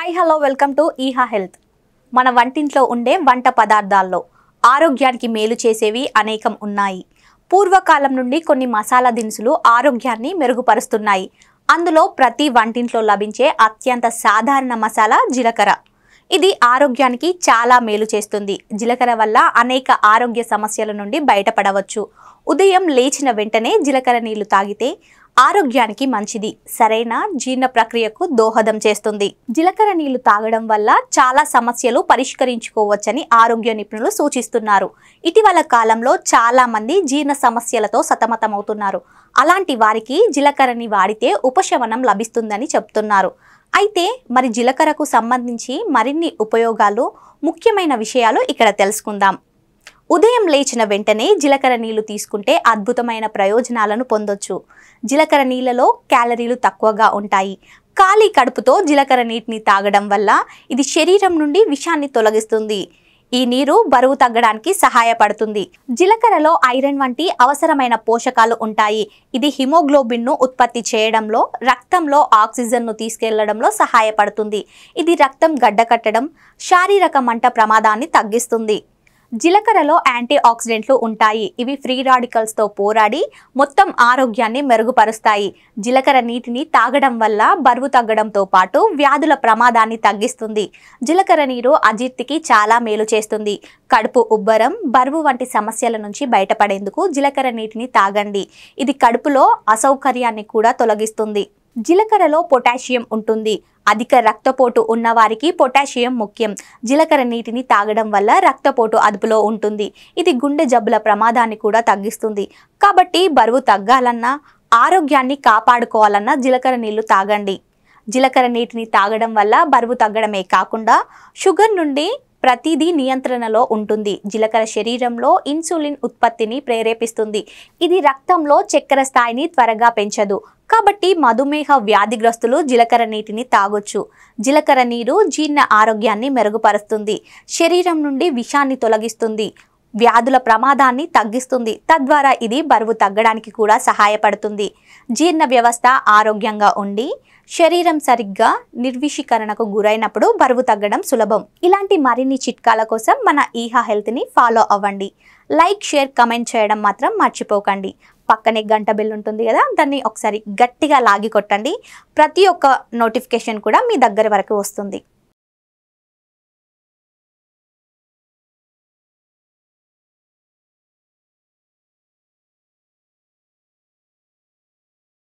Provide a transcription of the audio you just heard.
Hi hello welcome to ఈహా health. మన వంటింట్లో ఉండే వంట పదార్థాల్లో ఆరోగ్యానికి మేలు చేసేవి అనేకం ఉన్నాయి. పూర్వకాలం నుండి కొన్ని మసాలా దినుసులు ఆరోగ్యాన్ని మెరుగుపరుస్తున్నాయి. అందులో ప్రతి వంటింట్లో లభించే అత్యంత సాధారణ మసాలా జీలకర్ర. ఇది ఆరోగ్యానికి చాలా మేలు చేస్తుంది. జీలకర్ర వల్ల అనేక ఆరోగ్య సమస్యల నుండి బయటపడవచ్చు. ఉదయం లేచిన వెంటనే జీలకర్ర నీళ్లు తాగితే ఆరోగ్యానికి మంచిది. సరైన జీర్ణ ప్రక్రియకు దోహదం చేస్తుంది. జీలకర్ర నీళ్లు తాగడం వల్ల చాలా సమస్యలు పరిష్కరించుకోవచ్చని ఆరోగ్య నిపుణులు సూచిస్తున్నారు. ఇటీవల కాలంలో చాలా మంది జీర్ణ సమస్యలతో సతమతమవుతున్నారు. అలాంటి వారికి జీలకర్రని వాడితే ఉపశమనం లభిస్తుందని చెప్తున్నారు. అయితే మరి జీలకర్రకు సంబంధించి మరిన్ని ఉపయోగాలు, ముఖ్యమైన విషయాలు ఇక్కడ తెలుసుకుందాం. ఉదయం లేచిన వెంటనే జీలకర్ర నీళ్లు తీసుకుంటే అద్భుతమైన ప్రయోజనాలను పొందొచ్చు. జీలకర్ర నీళ్లలో క్యాలరీలు తక్కువగా ఉంటాయి. ఖాళీ కడుపుతో జీలకర్ర నీటిని తాగడం వల్ల ఇది శరీరం నుండి విషాన్ని తొలగిస్తుంది. ఈ నీరు బరువు తగ్గడానికి సహాయపడుతుంది. జీలకర్రలో ఐరన్ వంటి అవసరమైన పోషకాలు ఉంటాయి. ఇది హిమోగ్లోబిన్ను ఉత్పత్తి చేయడంలో, రక్తంలో ఆక్సిజన్ను తీసుకెళ్లడంలో సహాయపడుతుంది. ఇది రక్తం గడ్డకట్టడం, శారీరక మంట ప్రమాదాన్ని తగ్గిస్తుంది. జీలకర్రలో యాంటీ ఆక్సిడెంట్లు ఉంటాయి. ఇవి ఫ్రీ రాడికల్స్తో పోరాడి మొత్తం ఆరోగ్యాన్ని మెరుగుపరుస్తాయి. జీలకర్ర నీటిని తాగడం వల్ల బరువు తగ్గడంతో పాటు వ్యాధుల ప్రమాదాన్ని తగ్గిస్తుంది. జీలకర్ర నీరు అజీర్తికి చాలా మేలు చేస్తుంది. కడుపు ఉబ్బరం, బరువు వంటి సమస్యల నుంచి బయటపడేందుకు జీలకర్ర నీటిని తాగండి. ఇది కడుపులో అసౌకర్యాన్ని కూడా తొలగిస్తుంది. జీలకర్రలో పొటాషియం ఉంటుంది. అధిక రక్తపోటు ఉన్నవారికి పొటాషియం ముఖ్యం. జీలకర్ర నీటిని తాగడం వల్ల రక్తపోటు అదుపులో ఉంటుంది. ఇది గుండె జబ్బుల ప్రమాదాన్ని కూడా తగ్గిస్తుంది. కాబట్టి బరువు తగ్గాలన్నా, ఆరోగ్యాన్ని కాపాడుకోవాలన్నా జీలకర్ర నీళ్లు తాగండి. జీలకర్ర నీటిని తాగడం వల్ల బరువు తగ్గడమే కాకుండా షుగర్ నుండి ప్రతిదీ నియంత్రణలో ఉంటుంది. జీలకర్ర శరీరంలో ఇన్సులిన్ ఉత్పత్తిని ప్రేరేపిస్తుంది. ఇది రక్తంలో చక్కెర స్థాయిని త్వరగా పెంచదు. కాబట్టి మధుమేహ వ్యాధిగ్రస్తులు జీలకర్ర నీటిని తాగొచ్చు. జీలకర్ర నీరు జీర్ణ ఆరోగ్యాన్ని మెరుగుపరుస్తుంది. శరీరం నుండి విషాన్ని తొలగిస్తుంది. వ్యాధుల ప్రమాదాన్ని తగ్గిస్తుంది. తద్వారా ఇది బరువు తగ్గడానికి కూడా సహాయపడుతుంది. జీర్ణ వ్యవస్థ ఆరోగ్యంగా ఉండి శరీరం సరిగ్గా నిర్విషీకరణకు గురైనప్పుడు బరువు తగ్గడం సులభం. ఇలాంటి మరిన్ని చిట్కాల కోసం మన ఈహా హెల్త్ని ఫాలో అవ్వండి. లైక్, షేర్, కమెంట్ చేయడం మాత్రం మర్చిపోకండి. పక్కనే గంట బెల్ ఉంటుంది కదా, దాన్ని ఒకసారి గట్టిగా లాగి కొట్టండి. ప్రతి ఒక్క నోటిఫికేషన్ కూడా మీ దగ్గర వరకు వస్తుంది.